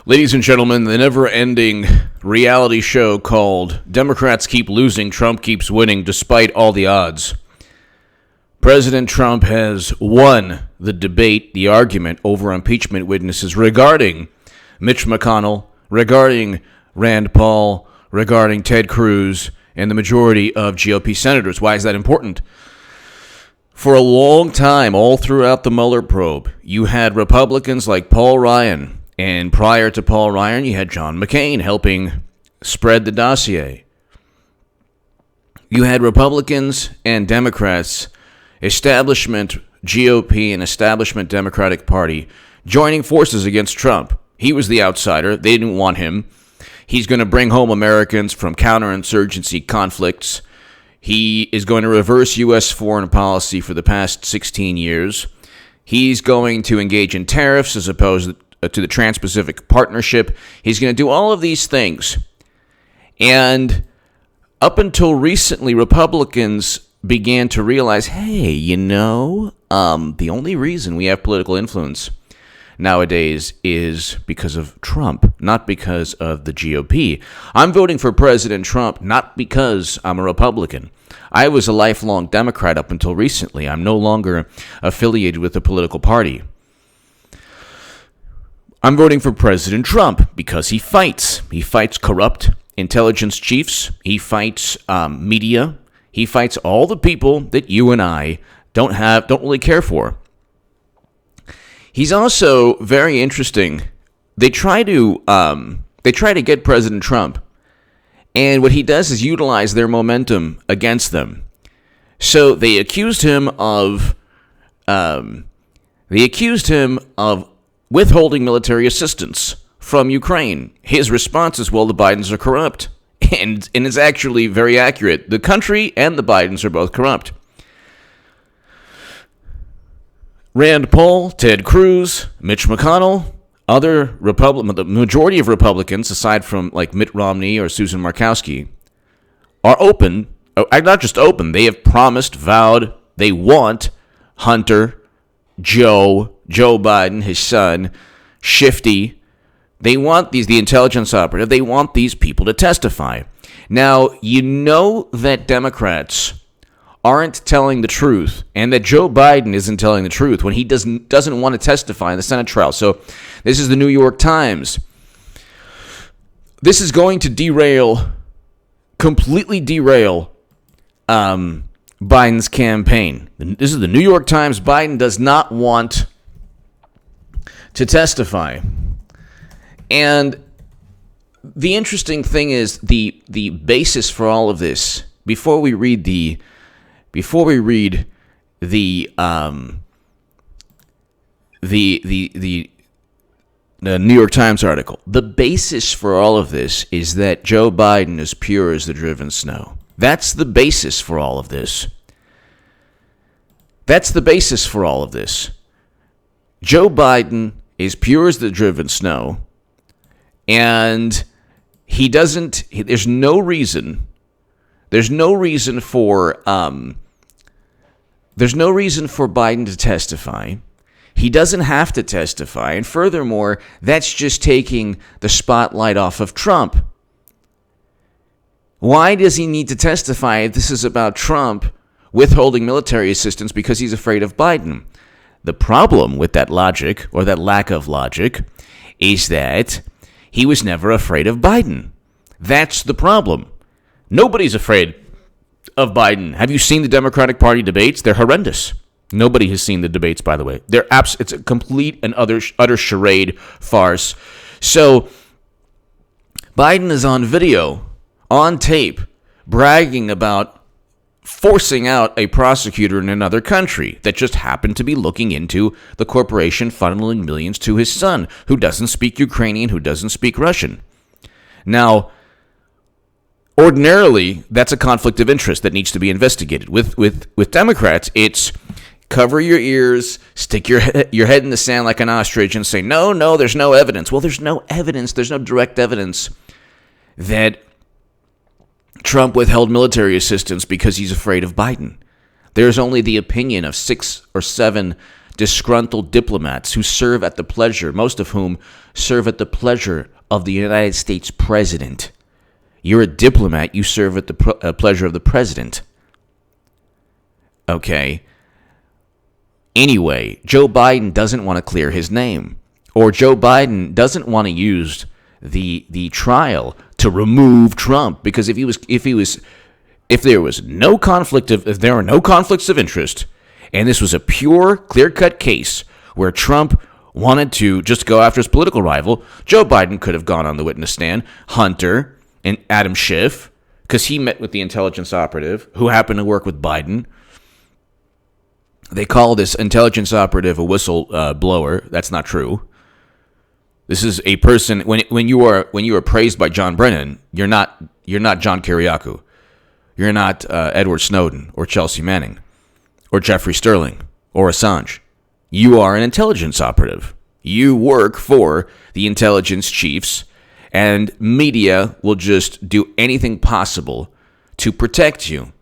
Ladies and gentlemen, the never-ending reality show called Democrats Keep Losing, Trump Keeps Winning Despite All the Odds. President Trump has won the debate, the argument over impeachment witnesses regarding Mitch McConnell, regarding Rand Paul, regarding Ted Cruz, and the majority of GOP senators. Why is that important? For a long time, all throughout the Mueller probe, you had Republicans like Paul Ryan, and prior to Paul Ryan, you had John McCain helping spread the dossier. You had Republicans and Democrats, establishment GOP and establishment Democratic Party, joining forces against Trump. He was the outsider. They didn't want him. He's going to bring home Americans from counterinsurgency conflicts. He is going to reverse U.S. foreign policy for the past 16 years. He's going to engage in tariffs as opposed to the Trans-Pacific Partnership. He's going to do all of these things. And up until recently, Republicans began to realize, hey, the only reason we have political influence nowadays is because of Trump, not because of the GOP. I'm voting for President Trump not because I'm a Republican. I was a lifelong Democrat up until recently. I'm no longer affiliated with a political party. I'm voting for President Trump because he fights. He fights corrupt intelligence chiefs. He fights media. He fights all the people that you and I don't really care for. He's also very interesting. They try to get President Trump, and what he does is utilize their momentum against them. So they accused him of withholding military assistance from Ukraine. His response is, well, the Bidens are corrupt. And it's actually very accurate. The country and the Bidens are both corrupt. Rand Paul, Ted Cruz, Mitch McConnell, the majority of Republicans, aside from like Mitt Romney or Susan Murkowski, are open. Not just open, they have promised, vowed, they want Hunter, Joe Biden, his son, Shifty. They want the intelligence operative, they want these people to testify. Now, you know that Democrats aren't telling the truth, and that Joe Biden isn't telling the truth when he doesn't want to testify in the Senate trial. So this is the New York Times. This is going to completely derail Biden's campaign. This is the New York Times. Biden does not want to testify. And the interesting thing is the basis for all of this. Before we read the New York Times article, the basis for all of this is that Joe Biden is pure as the driven snow. That's the basis for all of this. That's the basis for all of this. Joe Biden is pure as the driven snow, and there's no reason for Biden to testify. He doesn't have to testify, and furthermore, that's just taking the spotlight off of Trump. Why does he need to testify if this is about Trump withholding military assistance because he's afraid of Biden? The problem with that logic, or that lack of logic, is that he was never afraid of Biden. That's the problem. Nobody's afraid of Biden. Have you seen the Democratic Party debates? They're horrendous. Nobody has seen the debates, by the way. It's a complete and utter charade, farce. So Biden is on video, on tape, bragging about forcing out a prosecutor in another country that just happened to be looking into the corporation funneling millions to his son, who doesn't speak Ukrainian, who doesn't speak Russian. Now, ordinarily, that's a conflict of interest that needs to be investigated. With Democrats, it's cover your ears, stick your head in the sand like an ostrich, and say, no, there's no evidence. Well, there's no evidence. There's no direct evidence that Trump withheld military assistance because he's afraid of Biden. There's only the opinion of 6 or 7 disgruntled diplomats who serve at the pleasure, most of whom serve at the pleasure of the United States president. You're a diplomat. You serve at the pleasure of the president. Okay. Anyway, Joe Biden doesn't want to clear his name, or Joe Biden doesn't want to use the trial to remove Trump, because if there were no conflicts of interest, and this was a pure, clear-cut case where Trump wanted to just go after his political rival, Joe Biden could have gone on the witness stand, Hunter and Adam Schiff, because he met with the intelligence operative who happened to work with Biden. They call this intelligence operative a whistle blower. That's not true. This is a person, when you are praised by John Brennan, you're not John Kiriakou. You're not Edward Snowden or Chelsea Manning or Jeffrey Sterling or Assange. You are an intelligence operative. You work for the intelligence chiefs, and media will just do anything possible to protect you.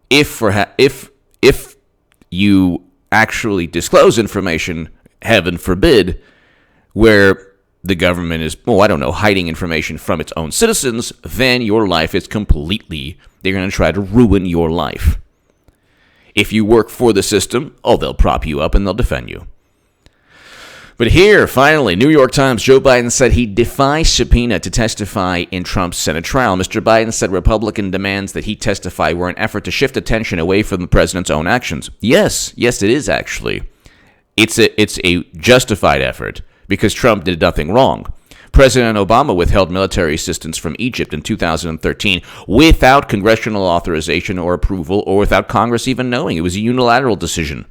If you actually disclose information, heaven forbid, where the government is, hiding information from its own citizens, then your life is they're going to try to ruin your life. If you work for the system, they'll prop you up and they'll defend you. But here, finally, New York Times, Joe Biden said he defies subpoena to testify in Trump's Senate trial. Mr. Biden said Republican demands that he testify were an effort to shift attention away from the president's own actions. Yes, it is actually. It's a justified effort because Trump did nothing wrong. President Obama withheld military assistance from Egypt in 2013 without congressional authorization or approval, or without Congress even knowing. It was a unilateral decision.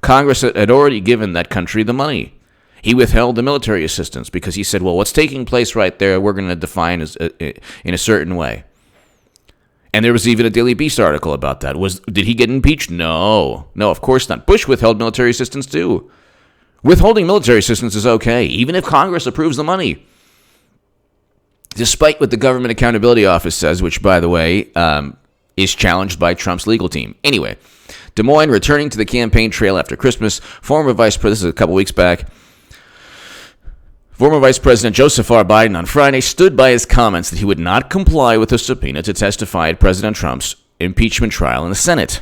Congress had already given that country the money. He withheld the military assistance because he said, well, what's taking place right there, we're going to define in a certain way. And there was even a Daily Beast article about that. Did he get impeached? No, of course not. Bush withheld military assistance too. Withholding military assistance is okay, even if Congress approves the money. Despite what the Government Accountability Office says, which, by the way, is challenged by Trump's legal team. Anyway, Des Moines returning to the campaign trail after Christmas. This is a couple weeks back. Former Vice President Joseph R. Biden on Friday stood by his comments that he would not comply with a subpoena to testify at President Trump's impeachment trial in the Senate.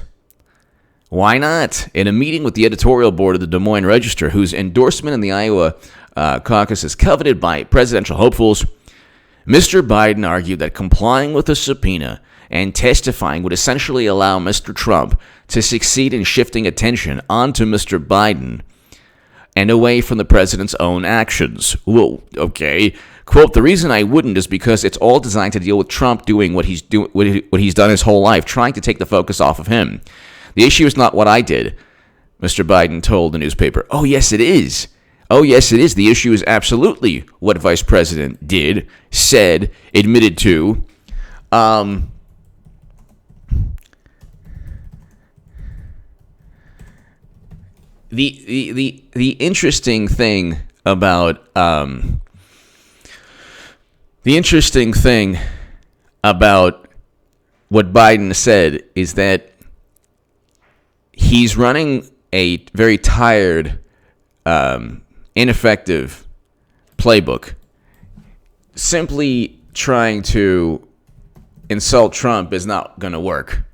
Why not? In a meeting with the editorial board of the Des Moines Register, whose endorsement in the Iowa caucus is coveted by presidential hopefuls, Mr. Biden argued that complying with a subpoena and testifying would essentially allow Mr. Trump to succeed in shifting attention onto Mr. Biden and away from the president's own actions. Well, okay. Quote, the reason I wouldn't is because it's all designed to deal with Trump doing what he's done his whole life, trying to take the focus off of him. The issue is not what I did, Mr. Biden told the newspaper. Oh, yes, it is. The issue is absolutely what Vice President did, said, admitted to. The interesting thing about what Biden said is that he's running a very tired, ineffective playbook. Simply trying to insult Trump is not going to work.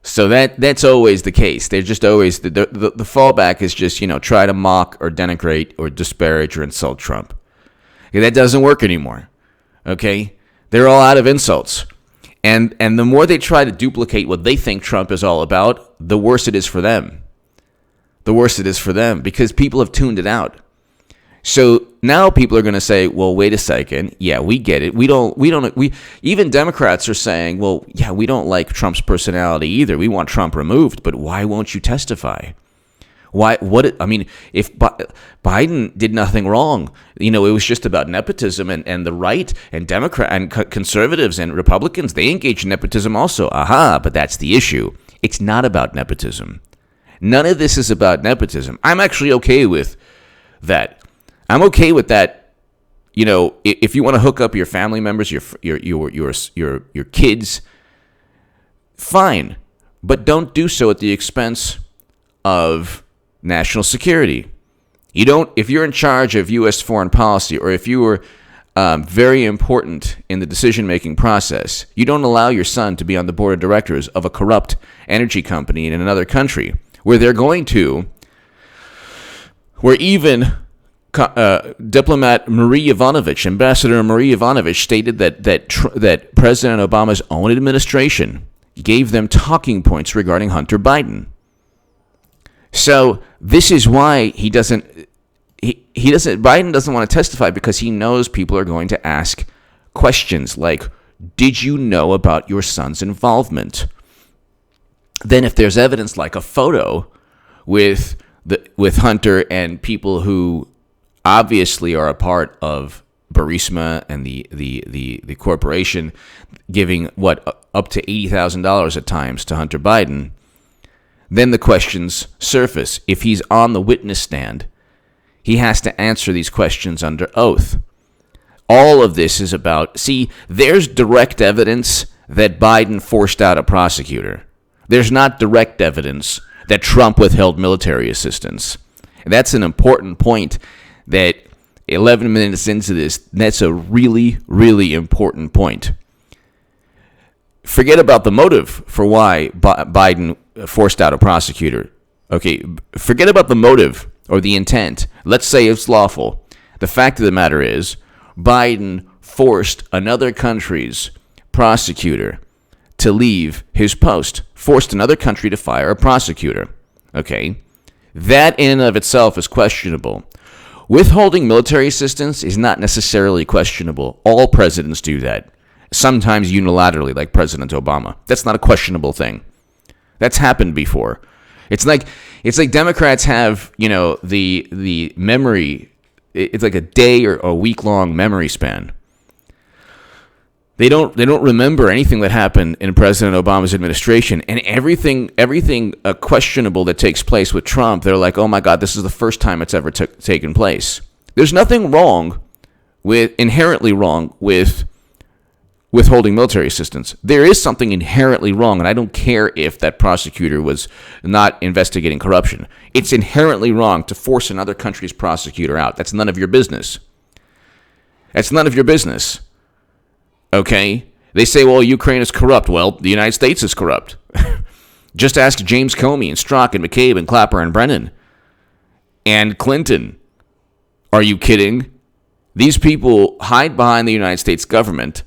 So that's always the case. They're just always the fallback is just, try to mock or denigrate or disparage or insult Trump. Okay, that doesn't work anymore. Okay, they're all out of insults, and the more they try to duplicate what they think Trump is all about, the worse it is for them. Because people have tuned it out. So now people are going to say, well, wait a second. Yeah, we get it. Even Democrats are saying, well, yeah, we don't like Trump's personality either. We want Trump removed, but why won't you testify? If Biden did nothing wrong, it was just about nepotism and the right and Democrat and conservatives and Republicans, they engage in nepotism also. But that's the issue. It's not about nepotism. None of this is about nepotism. I'm actually okay with that. I'm okay with that. If you want to hook up your family members, your kids, fine, but don't do so at the expense of national security. You don't, if you're in charge of U.S. foreign policy, or if you were very important in the decision-making process, you don't allow your son to be on the board of directors of a corrupt energy company in another country where even diplomat Marie Yovanovitch, Ambassador Marie Yovanovitch, stated that President Obama's own administration gave them talking points regarding Hunter Biden. So this is why Biden doesn't want to testify, because he knows people are going to ask questions like, did you know about your son's involvement? Then if there's evidence like a photo with Hunter and people who obviously are a part of Burisma and the corporation, giving up to $80,000 at times to Hunter Biden, then the questions surface. If he's on the witness stand, he has to answer these questions under oath. All of this is about, there's direct evidence that Biden forced out a prosecutor. There's not direct evidence that Trump withheld military assistance. That's an important point that 11 minutes into this, that's a really, really important point. Forget about the motive for why Biden forced out a prosecutor. Okay, forget about the motive or the intent. Let's say it's lawful. The fact of the matter is, Biden forced another country's prosecutor to leave his post, forced another country to fire a prosecutor. Okay, that in and of itself is questionable. Withholding military assistance is not necessarily questionable. All presidents do that, sometimes unilaterally, like President Obama. That's not a questionable thing. That's happened before. It's like Democrats have, the memory. It's like a day or a week-long memory span. They don't remember anything that happened in President Obama's administration, and everything questionable that takes place with Trump, they're like, oh my God, this is the first time it's ever taken place. There's nothing inherently wrong with withholding military assistance. There is something inherently wrong, and I don't care if that prosecutor was not investigating corruption. It's inherently wrong to force another country's prosecutor out. That's none of your business. That's none of your business. Okay? They say, well, Ukraine is corrupt. Well, the United States is corrupt. Just ask James Comey and Strzok and McCabe and Clapper and Brennan and Clinton. Are you kidding? These people hide behind the United States government,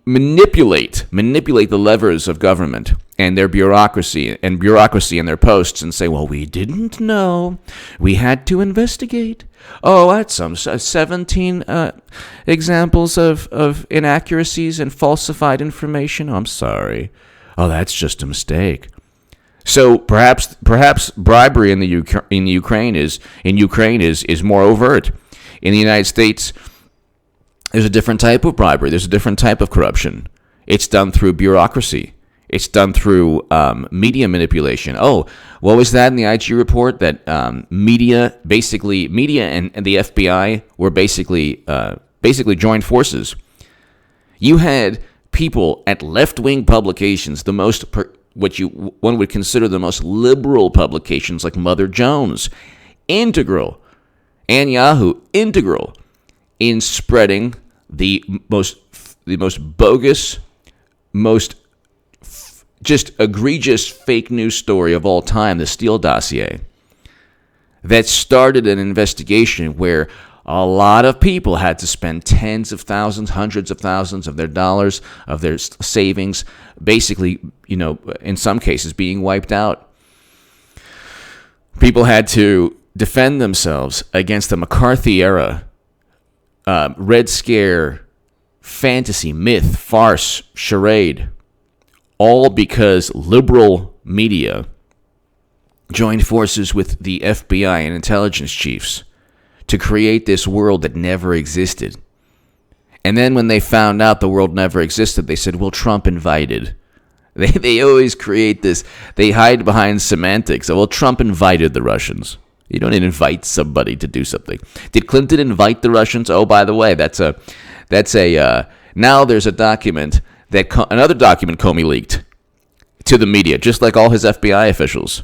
manipulate the levers of government and their bureaucracy and their posts, and say, well, we didn't know. We had to investigate. Oh, that's some 17 examples of inaccuracies and falsified information. I'm sorry. Oh, that's just a mistake. So perhaps bribery in Ukraine is more overt. In the United States, there's a different type of bribery. There's a different type of corruption. It's done through bureaucracy. It's done through media manipulation. Oh, what was that in the IG report? That media and the FBI were basically joined forces. You had people at left-wing publications, one would consider the most liberal publications, like Mother Jones, integral, and Yahoo, integral in spreading the most bogus, most just egregious fake news story of all time, the Steele dossier, that started an investigation where a lot of people had to spend tens of thousands, hundreds of thousands of their dollars, of their savings, basically, in some cases being wiped out. People had to defend themselves against the McCarthy-era Red Scare, fantasy, myth, farce, charade, all because liberal media joined forces with the FBI and intelligence chiefs to create this world that never existed. And then when they found out the world never existed, they said, well, Trump invited. They always create this. They hide behind semantics. Well, Trump invited the Russians. You don't invite somebody to do something. Did Clinton invite the Russians? Oh, by the way, now there's a document another document Comey leaked to the media, just like all his FBI officials.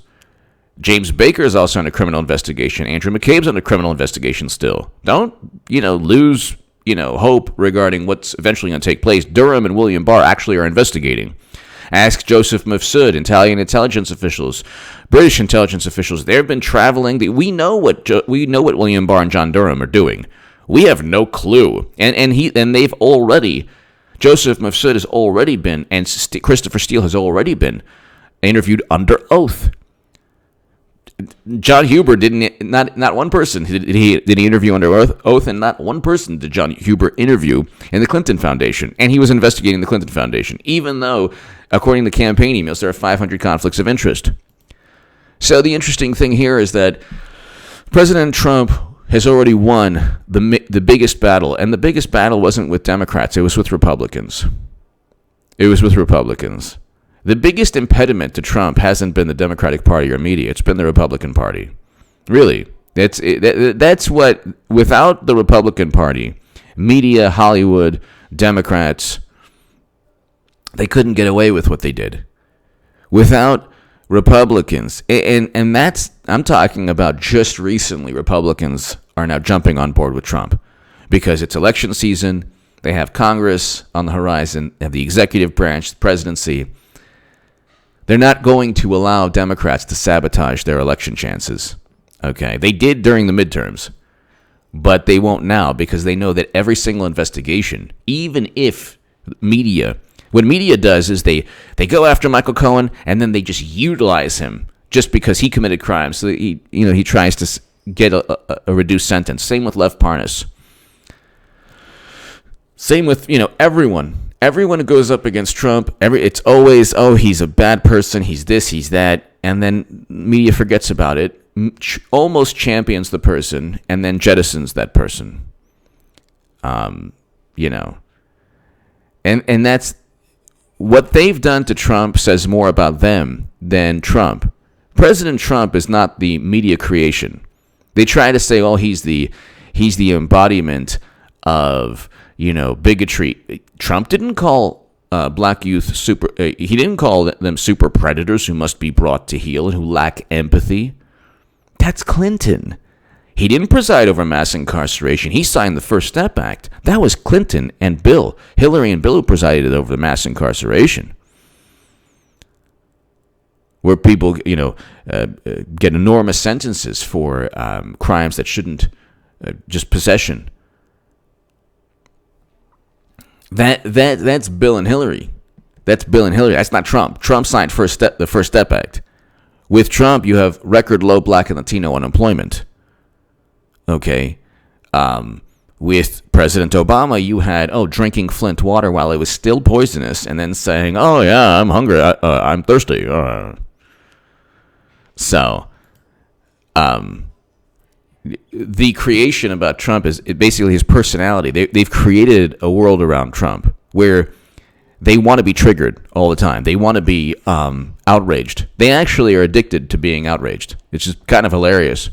James Baker is also under criminal investigation. Andrew McCabe's under criminal investigation still. Don't, lose, hope regarding what's eventually going to take place. Durham and William Barr actually are investigating. Ask Joseph Mifsud, Italian intelligence officials, British intelligence officials. They've been traveling. We know what William Barr and John Durham are doing. We have no clue. And they've already, Joseph Mifsud has already been, and Christopher Steele has already been interviewed under oath. John Huber didn't. Not one person did he interview under oath, and not one person did John Huber interview in the Clinton Foundation. And he was investigating the Clinton Foundation, even though, according to campaign emails, there are 500 conflicts of interest. So the interesting thing here is that President Trump has already won the biggest battle, and the biggest battle wasn't with Democrats; it was with Republicans. The biggest impediment to Trump hasn't been the Democratic Party or media. It's been the Republican Party. Really. That's what, without the Republican Party, media, Hollywood, Democrats, they couldn't get away with what they did. Without Republicans, and that's, I'm talking about just recently, Republicans are now jumping on board with Trump because it's election season. They have Congress on the horizon, they have the executive branch, the presidency. They're not going to allow Democrats to sabotage their election chances. Okay, they did during the midterms, but they won't now because they know that every single investigation, even if what media does is they go after Michael Cohen and then they just utilize him just because he committed crimes. So he tries to get a reduced sentence. Same with Lev Parnas. Same with everyone. Everyone who goes up against Trump, it's always, he's a bad person, he's this, he's that, and then media forgets about it, almost champions the person, and then jettisons that person. And that's what they've done to Trump says more about them than Trump. President Trump is not the media creation. They try to say, he's the embodiment of bigotry. Trump didn't call black youth he didn't call them super predators who must be brought to heel and who lack empathy. That's Clinton. He didn't preside over mass incarceration. He signed the First Step Act. That was Clinton and Bill. Hillary and Bill who presided over the mass incarceration, where people, get enormous sentences for crimes that shouldn't, just possession. That's Bill and Hillary. That's not Trump. Trump signed the First Step Act. With Trump, you have record low black and Latino unemployment. Okay. With President Obama, you had drinking Flint water while it was still poisonous, and then saying, "Oh yeah, I'm hungry. I'm thirsty." So, the creation about Trump is basically his personality. They've created a world around Trump where they want to be triggered all the time. They want to be outraged. They actually are addicted to being outraged. It's just kind of hilarious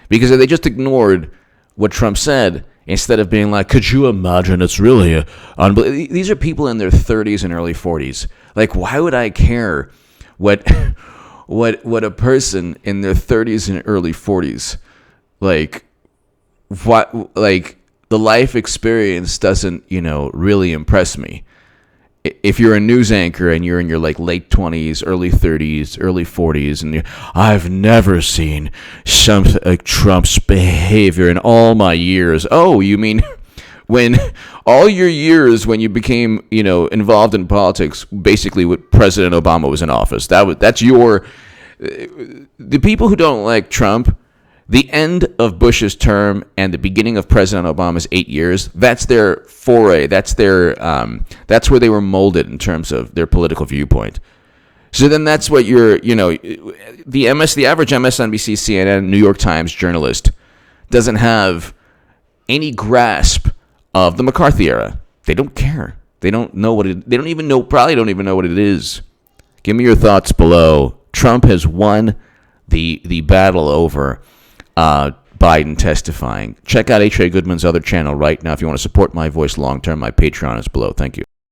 because if they just ignored what Trump said instead of being like, "Could you imagine? It's really unbelievable." These are people in their 30s and early 40s. Like, why would I care what a person in their 30s and early 40s like the life experience doesn't, really impress me. If you're a news anchor and you're in your late 20s, early 30s, early 40s, and I've never seen something like Trump's behavior in all my years. Oh, you mean when all your years when you became, involved in politics, basically when President Obama was in office. That's the people who don't like Trump. The end of Bush's term and the beginning of President Obama's 8 years, that's their foray. That's that's where they were molded in terms of their political viewpoint. So then that's what the average MSNBC, CNN, New York Times journalist doesn't have any grasp of the McCarthy era. They don't care. They don't know what it. They don't even know. Probably don't even know what it is. Give me your thoughts below. Trump has won the battle over Biden testifying. Check out H.A. Goodman's other channel right now if you want to support my voice long term. My Patreon is below. Thank you.